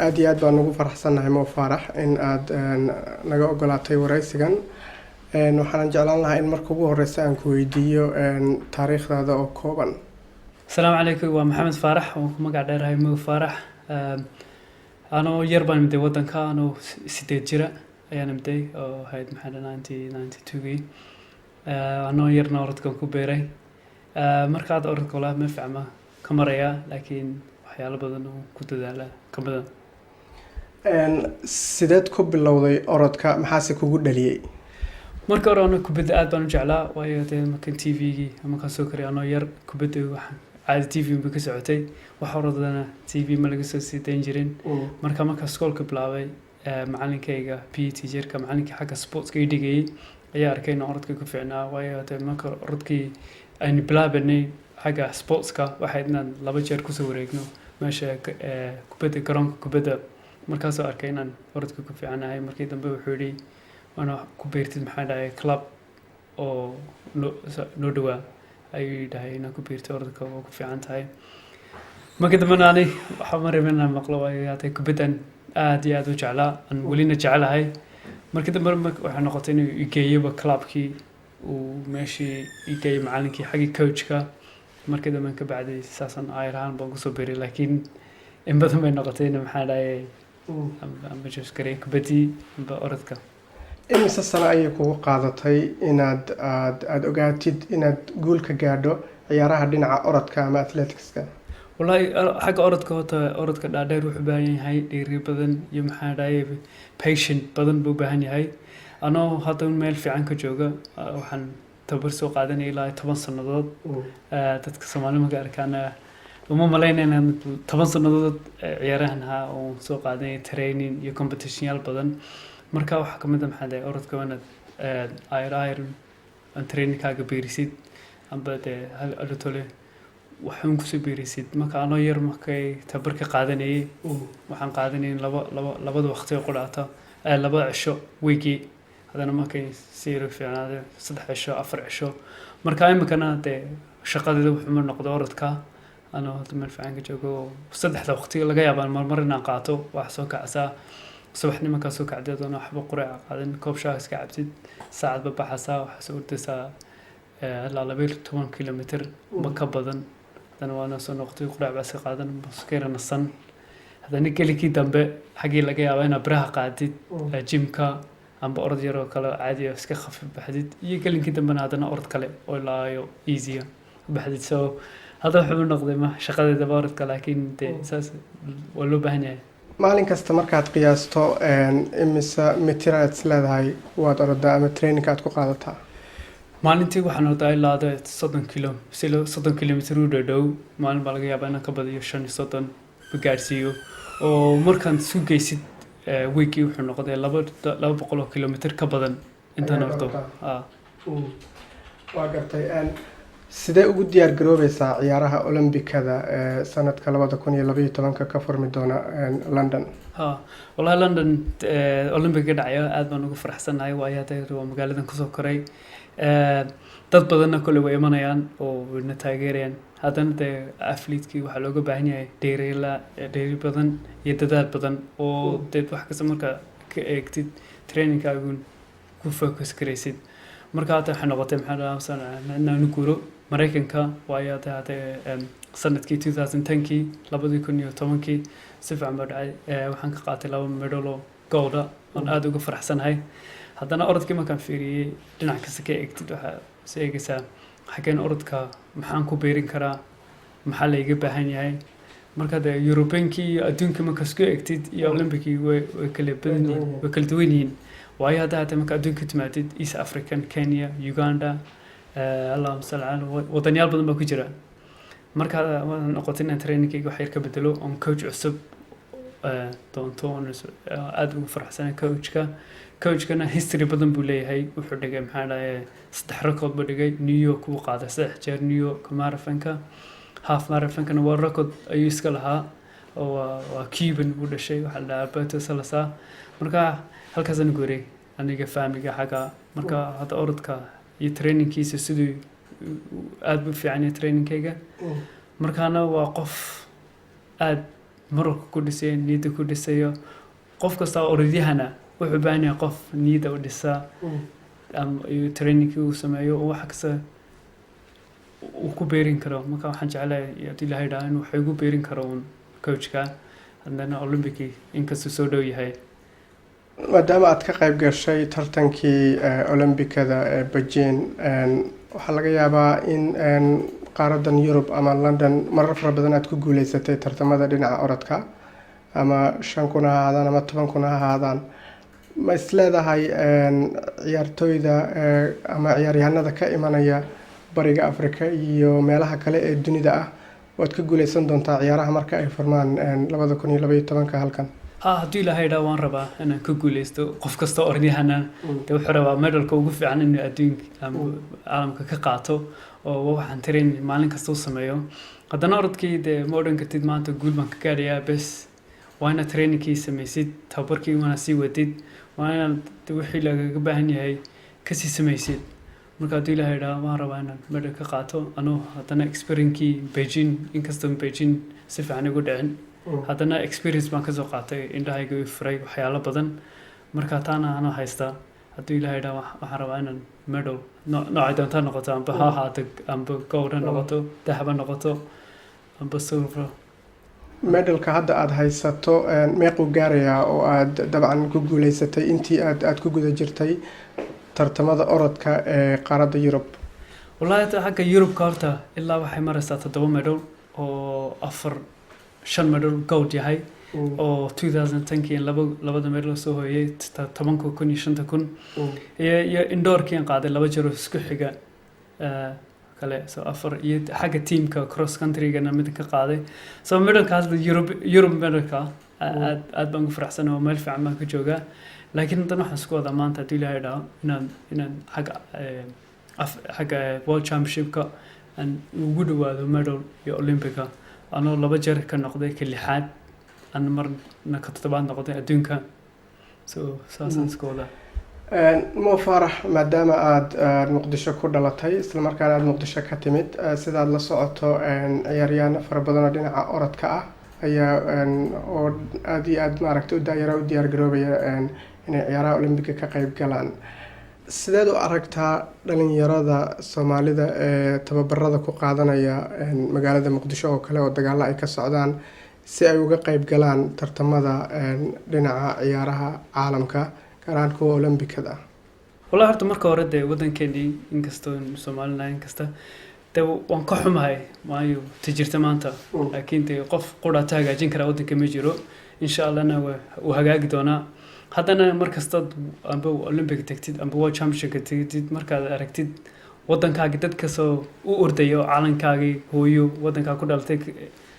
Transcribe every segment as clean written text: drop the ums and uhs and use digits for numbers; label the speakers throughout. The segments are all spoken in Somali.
Speaker 1: aad iyo aad baan ugu faraxsanahay Mo Faarax in aad naga ogolaatay waraysigan. waxaan jeclaan lahaa in marka ugu horeysa aan ku weydiiyo taariikhdaada oo kooban.
Speaker 2: السلام عليكم ومحمد فارح ومقعد راهي مو فارح أنا يربان مدي ودن كانوا سيدة جرا أنا مدي أو هاي محل 1992 أنا يرنا أردكم كبيرة مركز أردكم لا ما فهمه كمريا لكن وحياة بدن وكنت ذا كبدن.
Speaker 1: sideed ku bilowday orodka maxaase kugu dhaliyay?
Speaker 2: marka hore ana kubadda aad baan u jeclaa waayo markan TV-gi ama ka soo kariyo anoo yar kubadda waxaan caadi TV ba ka socotay wax orodana TV ma laga soo siideyn jirin marka iskoolka bilaabay macallinkayga PE teacherka macallinka xagga sportska ii dhigayay ayaa arkay in orodka ku fiicnaa waayo marka orodkii aynu bilaabanay xagga sportska waxay inaan 2 jeer ku soo wareegno meesha kubadda garoonka kubadda markaasoo arkay inaan orodka ku fiicanahay markii dambe wuxuu yidhi أنا كبرت محل كلاب أو نودوا أي ده هنا كبرت أردك وكفي عن تاي ما كده من أنا حمر منها مقلوبة يعطي كبدن دي أدو جعلا أن ولينا جعلا هاي ما كده مرة وإحنا قطعين يجيب كلاب كي وماشي يجيب معلن كي حاجة كوتش كا ما كده من كبعد أساسا آيران بقصو بري لكن إن بدهم من قطعين محل أم بجوز كريه كبدي بأردك
Speaker 1: imise sano ayay kugu qaadatay inaad aad ogaatid inaad guul ka gaadho ciyaaraha dhinaca orodka ama athletics-ka?
Speaker 2: wallahi xagga orodka dhaadheer wuxuu baahan yahay dhiiri badan iyo maxaa dhahay patient badan buu baahan yahay anoo hadda meel fiican ka jooga waxaan tabar soo qaadanay ilaa 10 sanadood dadka Soomaaliyeed ma arkaan uma maleynayna 10 sanadood ciyaarahan oo soo qaadanay training iyo competition badan marka waxa kamid ah maxaa dhahay orodka wanaad ayr aan training kaaga beerisid amba hal adotole waxaan ku soo beerisid marka anoo yar markay tabarka qaadanayay waxaan qaadanay labada waqti oo qolaata laba cisho weekii hadana markay siiro fiicnaade 3 cisho 4 cisho marka imikana shaqadeedu wuxuu ma noqdo orodka anoo hadda meel fiican ka joogo 3 waqti laga yaabaan mar inaan qaato wax soo kacsa صباحني ما كاسو كعدد أنا أحب قرعة قاعدين كوب شاهس كعبتد ساعة ببحثها وحسوت ساعة هلا على بيل 8 كيلومتر مكبدن أنا وأنا سنقطي قرعة بس قاعدين مسكير الصن هذا نقلي كي دمبه حقي لقي أنا براه قاعدين جيم كا عم بأرض يرو كلا عادي بس كخفيف بحديد يقلي كي دمبنا هذا أنا أرض كلا ولا يو إيزيا بحديد سو هذا حب النقطة ما شقة دبارت كلا لكن أساس ولو بهني
Speaker 1: maalin kasta markaad qiyaasto imise mitir aad leedahay waad orodaa ama training aad ku qaadataa?
Speaker 2: maalintii waxaan ordaa ilaa 30 kilomitir u dhow maalin baa laga yaabaa inaan ka badiyo 35 gaarsiiyo oo markaan isu geysid weekii wuxuu noqday 200 kilomitir ka badan intaan ordo
Speaker 1: waa gartay sidee ugu diyaar garoobaysaa ciyaaraha Olombikada sanadka 2012 ka furmi doona London?
Speaker 2: wallahi London Olympic dhacayo aad baan ugu faraxsanahay waayo waa magaaladan ku soo koray dad badan kale way imanayaan oo wadna taageerayaan haddana athlete-kii waxa looga baahan yahay dheeri badan iyo dadaal badan oo wax kasta marka ka eegtid training-kaagu ku focus garaysid marka hadda waxay noqotay maxaa inaan guuro Mareykanka waayo hadda sanadkii 2010kii 2010kii si fiican baa dhacay waxaan ka qaatay 2 medal oo gold ah oo aad ugu faraxsanahay haddana orodkii markaan fiiriyay dhinac kasta ka eegtid waxa sheegaysaa xageen orodka maxaan ku beerin karaa maxaa la iga baahan yahay marka European-kii iyo adduunka marka isku eegtid iyo Olympic-kii way kala duwan yihiin waayo hadda marka adduunka timaadid East African Kenya Uganda اللهم صل على وطنيال بدن بكو جرا marka noqotina training-kayga wax yar ka bedelo on coach cusub doontoon aad ugu faraxsan coachkana history badan buu leeyahay wuxuu dhigay maxaa dhahay 3 record buu dhigay New York uu qaaday 3 jeer New York marathonka half marathonka waa record ayuu iska lahaa oo waa Cuban buu dhashay waxa la Alberto Salazar marka halkaas aan guuray aniga family xaga marka hada orodka iyo training-kiisa sidoo aad u fiican training-kayga markaana waa qof aad muruqa ku dhisayo niyadda ku dhisayo qof kasta oo orodyahana wuxuu u baahan yahay qof niyadda u dhisaa iyo trainingkii uu sameeyo oo wax kasta uu ku beerin karo marka waxaan jeclahay haddii ilaahay idhaha in wax igu beerin karo uun coachka haddana Olympicii inkastuu soo dhow yahay.
Speaker 1: maadaama aad ka qayb gashay tartankii Olympicada ee Beijing waxaa laga yaabaa in qaaradan Yurub ama London marar fara badan aad ku guuleysatay tartamada dhinaca orodka ama 5 kun ha ahaadaan ama 10 kun ha ahaadaan ma isleedahay ciyaartooyda ama ciyaaryahanada ka imanaya bariga Afrika iyo meelaha kale ee dunida ah waad ka guuleysan doontaa ciyaaraha marka ay furmaan 2012 halkan?
Speaker 2: haddii ilaahay idhaa waan rabaa inaan ka guuleysto qof kasta orodyahanna dee wuxuu rabaa medalka ugu fiican inuu adduunka ama caalamka ka qaato oo waxaan train maalin kasta u sameeyo haddana orodkii dee ma odhan kartid maanta guul baan ka gaadhayaa bes waa inaad trainingkii samaysid tababarkii waana sii wadid waa inaad wixii lagaga baahan yahay kasii samaysid marka haddii ilaahay idhaa waan rabaa inaan medal ka qaato anuu haddana experiencekii Beijing inkastoo Beijing si fiican igu dhicin haddana experience baan kasoo qaatay indhahayga i furay waxyaalo badan marka taana anoo haystaa haddii ilaahay idhaa waxaan rabaa inaan medal noocay doonta noqoto amba ha ahaato amba gold ha noqoto dahab ha noqoto amba silver.
Speaker 1: medalka hadda aad haysato meequu gaarayaa oo aad dabcan ku guuleysatay intii aad ku guda jirtay tartamada orodka ee qaaradda Yurub?
Speaker 2: wallahi xagga Yurubka horta ilaa waxay maraysaa 7 medal oo 5 medal gold yahay oo 2010kii labada medal soo hooyay 10,000 iyo 5,000 iyo indoorkii aan qaaday 2 jeer isku xiga kale so 4 iyo xagga teamka cross country-gana mid ka qaaday so medalka hadda Europe medalka aad baan ugu faraxsanahay oo meel fiican baan ka joogaa laakiin haddana waxaan isku wadaa maanta haddii ilaahay idhaho inaan xagga world championshipka aan ugu dhawaado medal iyo Olympica anoo 2 jeer ka noqday ka 6aad aan marna ka 7aad noqday adduunka so saasaan isku wadaa.
Speaker 1: Mo Faarax maadaama aad Muqdisho ku dhalatay isla markaana aad Muqdisho ka timid sidaad la socoto ciyaaryahanno fara badan oo dhinaca orodka ah ayaa oo aad iyo aad maaragtay u diyaar garoobaya inay ciyaaraha Olympiga ka qayb galaan sideed u aragtaa dhalinyarada Soomaalida ee tababarada ku qaadanaya magaalada Muqdisho oo kale oo dagaalo ay ka socdaan si ay uga qayb galaan tartamada dhinaca ciyaaraha caalamka gaar ahaan kuwa Olympicada?
Speaker 2: wallahi horta marka hore dee waddankeennii inkastoo Soomaalina inkasta dee waan ka xumahay waayo jirta maanta laakiin dee qof quraata hagaajin kara waddanka ma jiro insha Allahna wuu hagaagi doonaa haddana markasta amba Olympic tagtid amba World Championship tagtid markaad aragtid waddankaagi dadka soo u ordayo calankaagi hooyo waddankaa ku dhalatay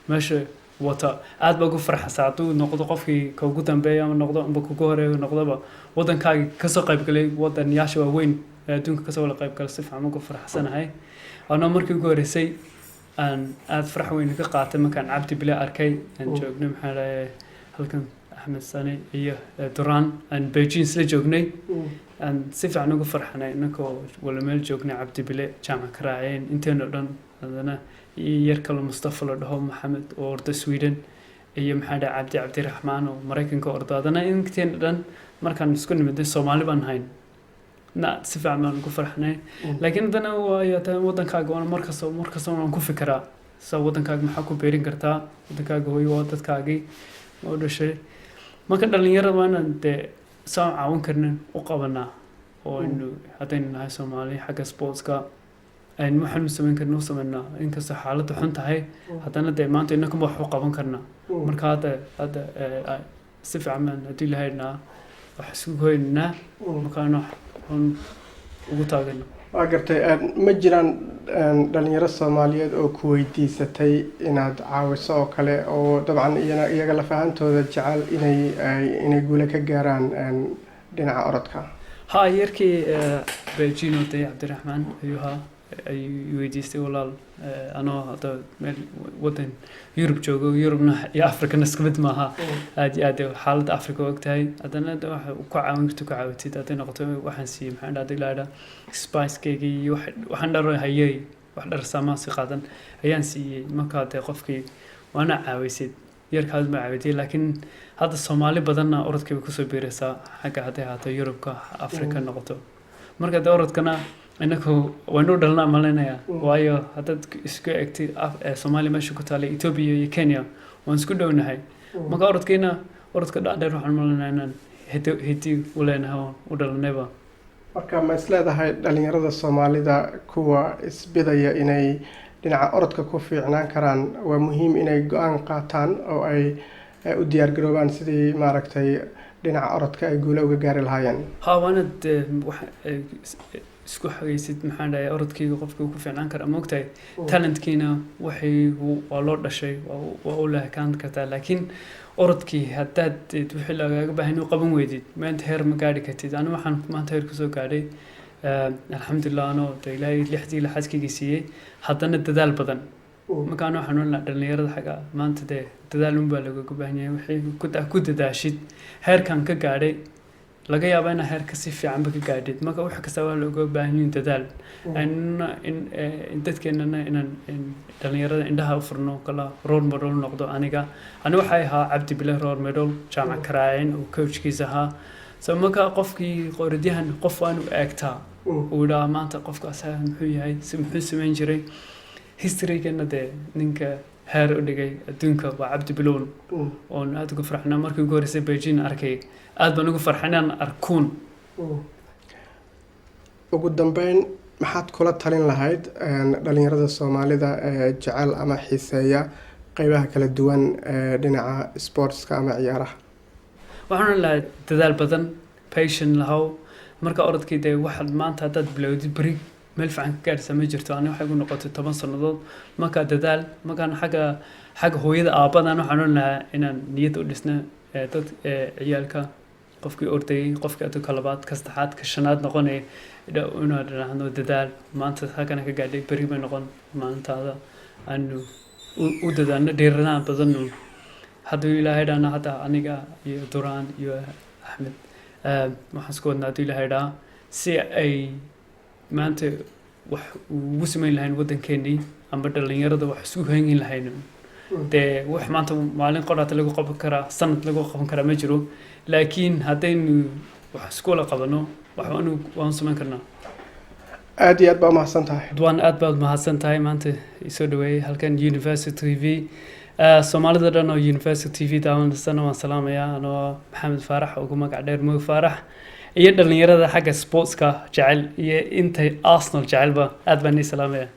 Speaker 2: meesha wata aad baa ugu farxaysaa hadduu noqdo qofkii ka ugu dambeeya ama noqdo amba kugu horeeyo noqdoba waddankaagi kasoo qaybgalay waddanyaasha waaweyn ee adduunka kasoo wada qaybgala si fiican ugu farxsanahay anoo markii ugu horeysay aan aad farax weyn ka qaatay markaan Cabdi Bile arkay aan joognay maxaa lahaye halkan Axmed Sani iyo Duraan aan Beijing isla joognay aan si fiican ugu farxanay inagoo wala meel joognay Cabdi Bile jaamac ka raaceen inteena dhan hadana yar kale Mustafa la dhaho Maxamed oo orda Sweden iyo maxaa Cabdiraxmaan oo Mareykanka orda hadana inteena dhan markaan isku nimid Soomaali baan hayn si fiican baan ugu farxanay laakiin hadana waa waddankaaga waan markasta waan ku fikiraa soo waddankaaga maxaa ku beerin kartaa waddankaaga hooyo waa dadkaagii oo dhashay marka dhalinyarada waa inaan dee soo caawin karnin u qabanaa oo haddaynu nahay Soomaali xagga sportska waxaanu samayn karnaa u samaynaa inkastoo xaaladdu xun tahay haddana dee maanta inakuma wax u qaban karnaa marka hadda si fiican baan haddii la haynaa wax isku hoynaa markaana ugu taagano.
Speaker 1: waa gartay ma jiraan dhalinyaro Soomaaliyeed oo ku weydiisatay inaad caawiso oo kale oo dabcan iyaga la fahantooda jecel inay guule ka gaaraan dhinaca orodka?
Speaker 2: yarkii Beijing oo Cabdiraxmaan ay weydiistay walaal anoo hadda meel waddan Yurub joogo Yurubna iyo Afrikana isku mid maaha aad iyo aad xaaladda Afrika og tahay haddana waxa ku caawin karto ka caawitid hadday noqoto waxaan siiyey maxaan dhahday ilaada spice-keygii iyo waxaan dharo hayay wax dhar saamaasi qaadan ayaan siiyey markaa dee qofkii waana caawisid yarkaas ma caawiyay laakiin hadda Soomaali badanna orodkay kusoo biiraysaa xagga hadday ahaato Yurubka Afrika noqoto marka de orodkana inaku waynu dhalnaa malaynayaa waayo haddaad isku egtid Soomaali meesha ku taala Ethiopia iyo Kenya waan isku dhownahay marka orodka dhaadheer waxaan malaynayaa inaan hiti u leenahay u dhalnayba
Speaker 1: marka ma isleedahay dhalinyarada Soomaalida kuwa isbidaya inay dhinaca orodka ku fiicnaan karaan waa muhiim inay go'aan qaataan oo ay u diyaar garoobaan sidii maaragtay dhinaca orodka ay guulo uga gaari lahaayeen
Speaker 2: hawanad isku xagaysid maxaan dhahay orodkayga qofka ku fiicnaan kara ma ogtahay talentkiina waa loo dhashay waa u leekaan kartaa laakiin orodkii haddaad wixii lagaaga baahan u qaban weydid maanta heer ma gaadhi kartid aniga waxaan maanta heer kusoo gaadhay alxamdulilah anoo ilaahay 6 laxadkayga siiyey haddana dadaal badan markaan waxaan oran lahaa dhalinyarada xagga maanta dee dadaal unbaa looga baahan yahay wixii ku dadaashid heerkan ka gaadhay laga yaabaa inaa heerka si fiicanba ka gaadhid marka wax kasta waa looga baahan yahay dadaal in dadkeenana inaan dhalinyarada indhaha u furno kala role model noqdo aniga waxay ahaa Cabdi Bilaa role model jaamac Karaacin oo coachkiisa ahaa so marka qofkii qoradyahan qof waan u eegtaa uu dhaa maanta qofkaas muxuu yahay muxuu sameyn jiray history-gana dee ninka heer u dhigay adduunka waa Cabdi Biloon oo aad ugu farxnaa markii ugu horeysay Beijing arkay aad baan ugu farxanaan arkuun
Speaker 1: ugu dambeyn maxaad kula talin lahayd dhalinyarada Soomaalida jecel ama xiiseeya qaybaha kala duwan dhinaca sportska ama ciyaaraha
Speaker 2: waxaan lahaa dadaal badan patient lahaw marka orodkii dee waxaad maanta haddaad bilowdid beri meel fiican ka gaarsa ma jirto ani waxay ku noqotay 10 sanadood marka dadaal markaan xagga hooyada aabadan waxaan oran lahaa inaan niyad u dhisna dad ciyaalka qofkii ordayay qofkii aad ka labaad ka saddexaad ka shanaad noqonay inaad raahdo dadaal maanta halkan ka gaadhay beri ma noqon maantaada aanu u dadaalno dheeranaan badan hadduu ilaahay dhaana hadda aniga iyo Duraan iyo Axmed waxaan isku wadnaa hadduu ilaahay dhaa si ay maanta wax ugu samayn lahayn waddankeenii ama dhalinyarada wax isku hangin lahayn dee wax maanta maalin qoraata lagu qaban karaa sanad lagu qaban karaa ma jiro laakiin haddaynu wax isku la qabano waan samayn karnaa
Speaker 1: aad iyo aad baa mahadsan tahay
Speaker 2: Duwan aad baad mahadsan tahay maanta isoo dhaweeyay halkan University TV Soomaalida dhan oo University TV daawanaysan waan salaamayaa anoo Maxamed Faarax ugu magac dheer Mo Faarax iyo dhalinyarada xagga sportska jecel iyo intay Arsenal jecelba aad baan salaamayaa